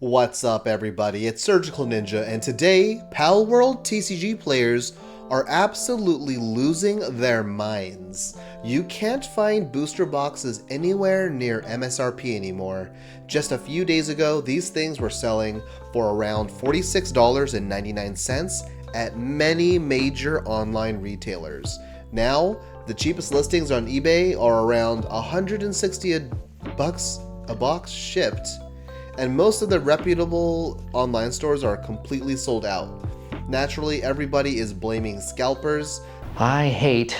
What's up everybody, it's Surgical Ninja, and today, Palworld TCG players are absolutely losing their minds. You can't find booster boxes anywhere near MSRP anymore. Just a few days ago, these things were selling for around $46.99 at many major online retailers. Now, the cheapest listings on eBay are around $160 a box shipped, and most of the reputable online stores are completely sold out. Naturally, everybody is blaming scalpers. I hate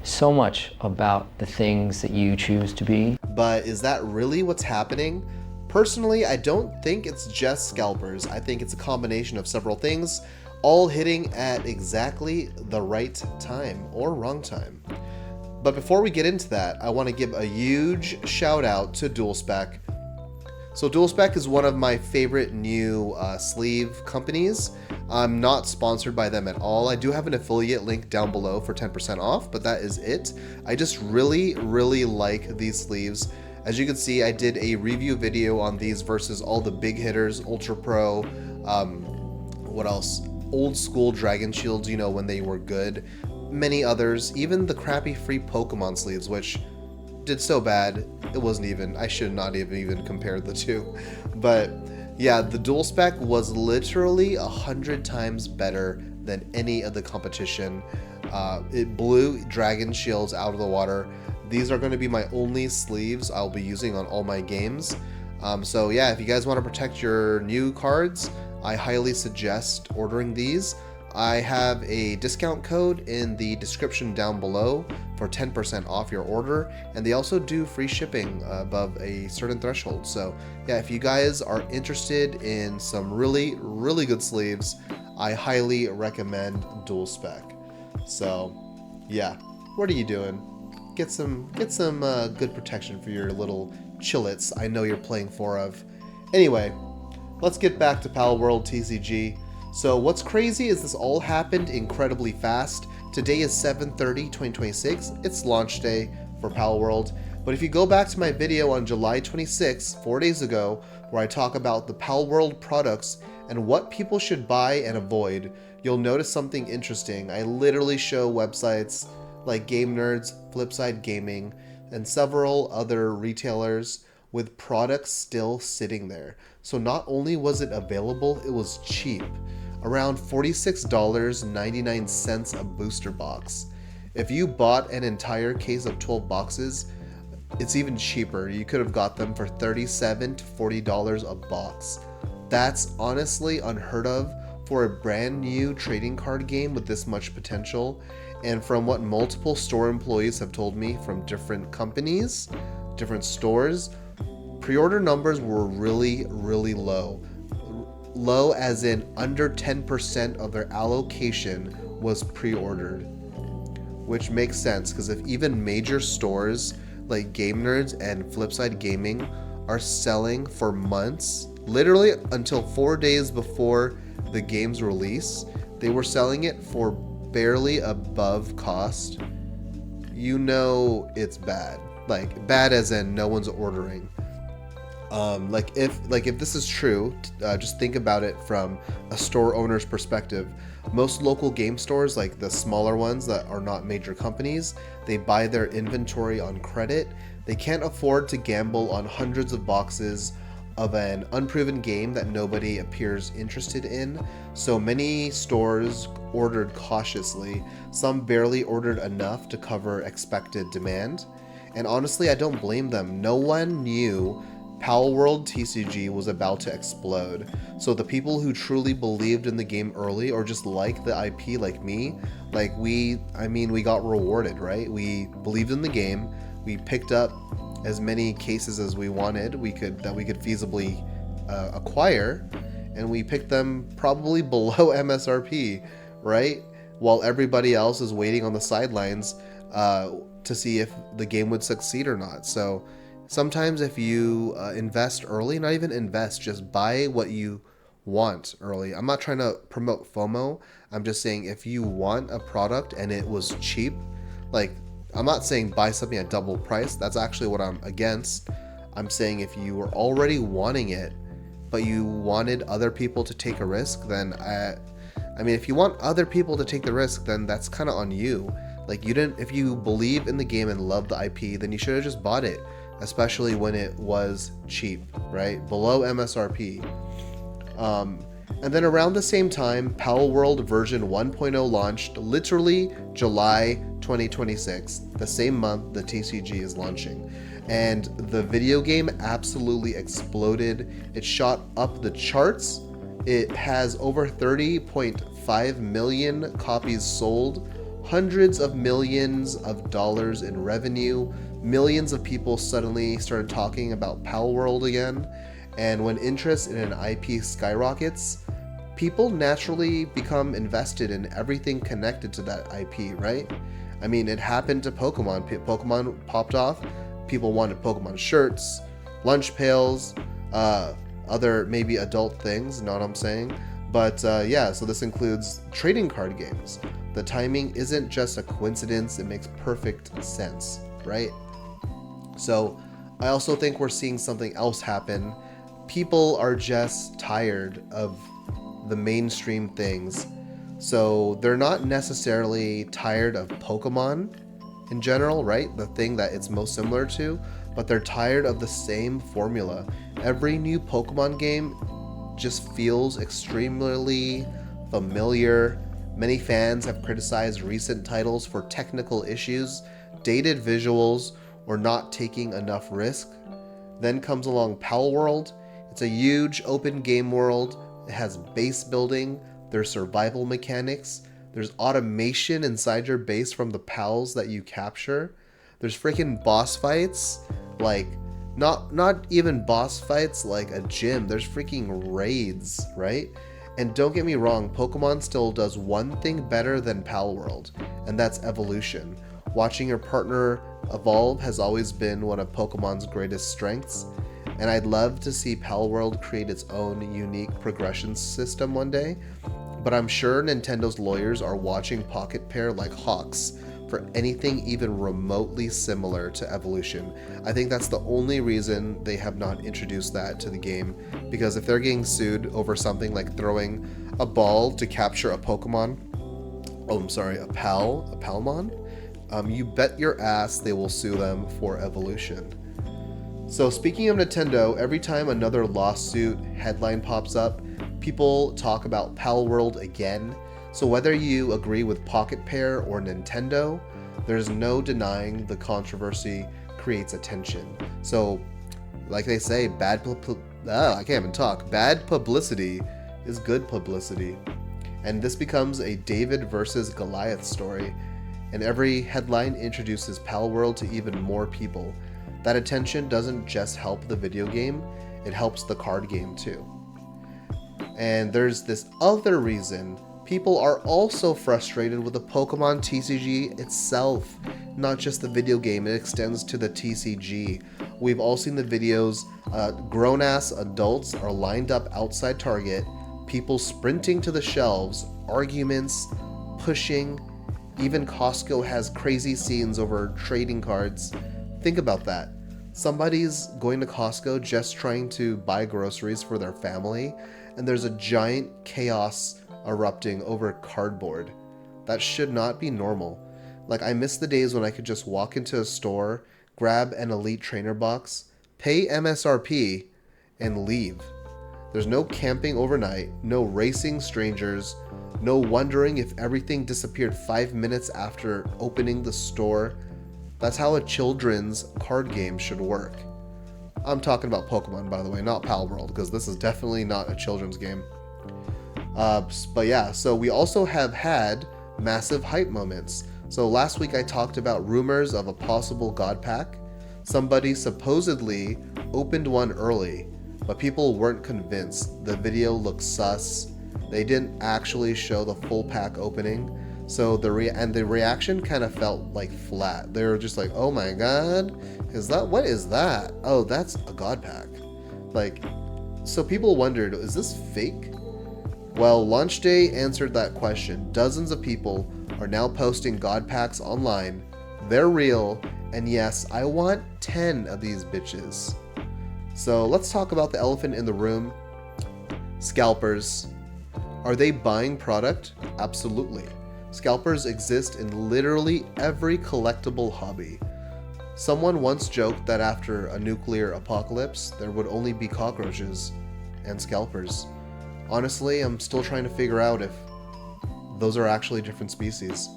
so much about the things that you choose to be. But is that really what's happening? Personally, I don't think it's just scalpers. I think it's a combination of several things, all hitting at exactly the right time or wrong time. But before we get into that, I want to give a huge shout out to DualSpec. So DualSpec is one of my favorite new sleeve companies. I'm not sponsored by them at all. I do have an affiliate link down below for 10% off, but that is it. I just really like these sleeves. As you can see, I did a review video on these versus all the big hitters, Ultra Pro, what else? Old school Dragon Shields, you know, when they were good. Many others, even the crappy free Pokemon sleeves, which did so bad it wasn't even, I should not have even compared the two. But yeah, the DualSpec was literally 100 times better than any of the competition. It blew Dragon Shields out of the water. These are going to be my only sleeves I'll be using on all my games. So yeah, if you guys want to protect your new cards, I highly suggest ordering these. I have a discount code in the description down below for 10% off your order, and they also do free shipping above a certain threshold. So yeah, if you guys are interested in some really good sleeves, I highly recommend DualSpec. So yeah, what are you doing? Get some good protection for your little chillets I know you're playing 4 of. Anyway, let's get back to Palworld TCG. So what's crazy is this all happened incredibly fast. Today is 7/30/2026. It's launch day for Palworld. But if you go back to my video on July 26, 4 days ago, where I talk about the Palworld products and what people should buy and avoid, you'll notice something interesting. I literally show websites like Game Nerds, Flipside Gaming, and several other retailers with products still sitting there. So not only was it available, it was cheap. Around $46.99 a booster box. If you bought an entire case of 12 boxes, it's even cheaper. You could have got them for $37 to $40 a box. That's honestly unheard of for a brand new trading card game with this much potential. And from what multiple store employees have told me from different companies, different stores, pre-order numbers were really low. Low as in under 10% of their allocation was pre-ordered. Which makes sense, because if even major stores like Game Nerds and Flipside Gaming are selling for months, literally until 4 days before the game's release, they were selling it for barely above cost, you know it's bad. Like, bad as in no one's ordering. If this is true, just think about it from a store owner's perspective. Most local game stores, like the smaller ones that are not major companies, they buy their inventory on credit. They can't afford to gamble on hundreds of boxes of an unproven game that nobody appears interested in. So many stores ordered cautiously. Some barely ordered enough to cover expected demand. And honestly, I don't blame them. No one knew Palworld TCG was about to explode. So the people who truly believed in the game early, or just like the IP like me, like we got rewarded, right? We believed in the game. We picked up as many cases as we wanted, that we could feasibly acquire, and we picked them probably below MSRP, right? While everybody else is waiting on the sidelines to see if the game would succeed or not. So sometimes if you invest early, not even invest, just buy what you want early. I'm not trying to promote FOMO. I'm just saying if you want a product and it was cheap, like, I'm not saying buy something at double price. That's actually what I'm against. I'm saying if you were already wanting it but you wanted other people to take a risk, then I mean, if you want other people to take the risk, then that's kind of on you. Like, you didn't, if you believe in the game and love the IP, then you should have just bought it, especially when it was cheap, right? Below MSRP. And then around the same time, Palworld version 1.0 launched, literally July 2026, the same month the TCG is launching. And the video game absolutely exploded. It shot up the charts. It has over 30.5 million copies sold, hundreds of millions of dollars in revenue. Millions of people suddenly started talking about Palworld again. And when interest in an IP skyrockets, people naturally become invested in everything connected to that IP, right? I mean, it happened to Pokemon. Pokemon popped off. People wanted Pokemon shirts, lunch pails, other maybe adult things, you know what I'm saying? But yeah, so this includes trading card games. The timing isn't just a coincidence, it makes perfect sense, right? So I also think we're seeing something else happen. People are just tired of the mainstream things. So they're not necessarily tired of Pokemon in general, right? The thing that it's most similar to, but they're tired of the same formula. Every new Pokemon game just feels extremely familiar. Many fans have criticized recent titles for technical issues, dated visuals, or not taking enough risk. Then comes along Palworld. It's a huge open game world. It has base building, there's survival mechanics, there's automation inside your base from the pals that you capture. There's freaking boss fights, like not even boss fights like a gym. There's freaking raids, right? And don't get me wrong, Pokemon still does one thing better than Palworld, and that's evolution. Watching your partner evolve has always been one of Pokemon's greatest strengths, and I'd love to see Palworld create its own unique progression system one day, but I'm sure Nintendo's lawyers are watching Pocket Pair like hawks for anything even remotely similar to evolution. I think that's the only reason they have not introduced that to the game, because if they're getting sued over something like throwing a ball to capture a Pokemon, a Palmon, you bet your ass they will sue them for evolution. So speaking of Nintendo, every time another lawsuit headline pops up, people talk about Palworld again. So whether you agree with Pocket Pair or Nintendo, there's no denying the controversy creates attention. So, like they say, bad publicity is good publicity. And this becomes a David versus Goliath story, and every headline introduces Palworld to even more people. That attention doesn't just help the video game, it helps the card game too. And there's this other reason people are also frustrated with the Pokemon TCG itself. Not just the video game, it extends to the TCG. We've all seen the videos, grown-ass adults are lined up outside Target, people sprinting to the shelves, arguments, pushing. Even Costco has crazy scenes over trading cards. Think about that. Somebody's going to Costco just trying to buy groceries for their family, and there's a giant chaos erupting over cardboard. That should not be normal. Like, I miss the days when I could just walk into a store, grab an Elite Trainer box, pay MSRP, and leave. There's no camping overnight, no racing strangers, no wondering if everything disappeared 5 minutes after opening the store. That's how a children's card game should work. I'm talking about Pokemon, by the way, not Palworld, because this is definitely not a children's game. But yeah, so we also have had massive hype moments. So last week I talked about rumors of a possible God Pack. Somebody supposedly opened one early, but people weren't convinced. The video looked sus. They didn't actually show the full pack opening. So the reaction kind of felt like flat. They were just like, "Oh my god, what is that? Oh, that's a God Pack." Like, so people wondered, is this fake? Well, launch day answered that question. Dozens of people are now posting God Packs online. They're real, and yes, I want 10 of these bitches. So let's talk about the elephant in the room. Scalpers. Are they buying product? Absolutely. Scalpers exist in literally every collectible hobby. Someone once joked that after a nuclear apocalypse, there would only be cockroaches and scalpers. Honestly, I'm still trying to figure out if those are actually different species.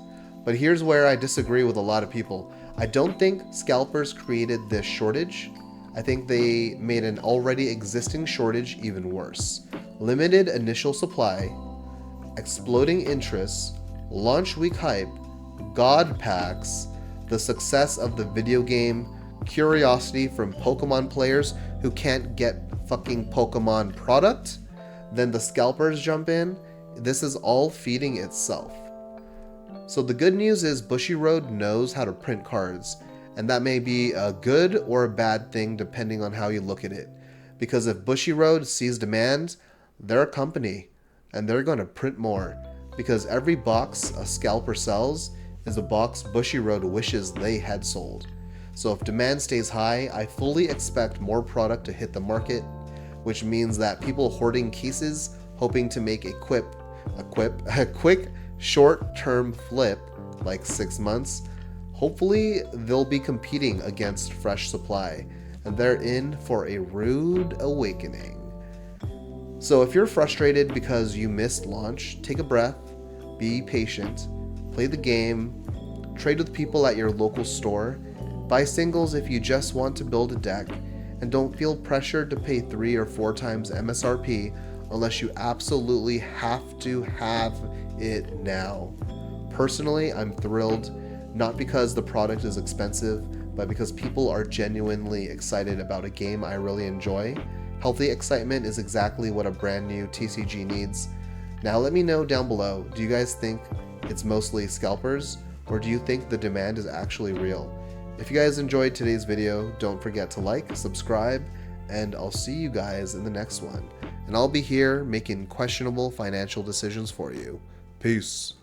But here's where I disagree with a lot of people. I don't think scalpers created this shortage. I think they made an already existing shortage even worse. Limited initial supply, exploding interest, launch week hype, god packs, the success of the video game, curiosity from Pokemon players who can't get fucking Pokemon product, then the scalpers jump in. This is all feeding itself. So the good news is Bushiroad knows how to print cards, and that may be a good or a bad thing depending on how you look at it. Because if Bushiroad sees demand, they're a company, and they're going to print more. Because every box a scalper sells is a box Bushiroad wishes they had sold. So if demand stays high, I fully expect more product to hit the market, which means that people hoarding cases hoping to make a quick short-term flip, like 6 months, hopefully they'll be competing against fresh supply, and they're in for a rude awakening. So if you're frustrated because you missed launch, take a breath, be patient, play the game, trade with people at your local store, buy singles if you just want to build a deck, and don't feel pressured to pay 3 or 4 times MSRP unless you absolutely have to have it now. Personally, I'm thrilled, not because the product is expensive, but because people are genuinely excited about a game I really enjoy. Healthy excitement is exactly what a brand new TCG needs. Now let me know down below, do you guys think it's mostly scalpers, or do you think the demand is actually real? If you guys enjoyed today's video, don't forget to like, subscribe, and I'll see you guys in the next one. And I'll be here making questionable financial decisions for you. Peace.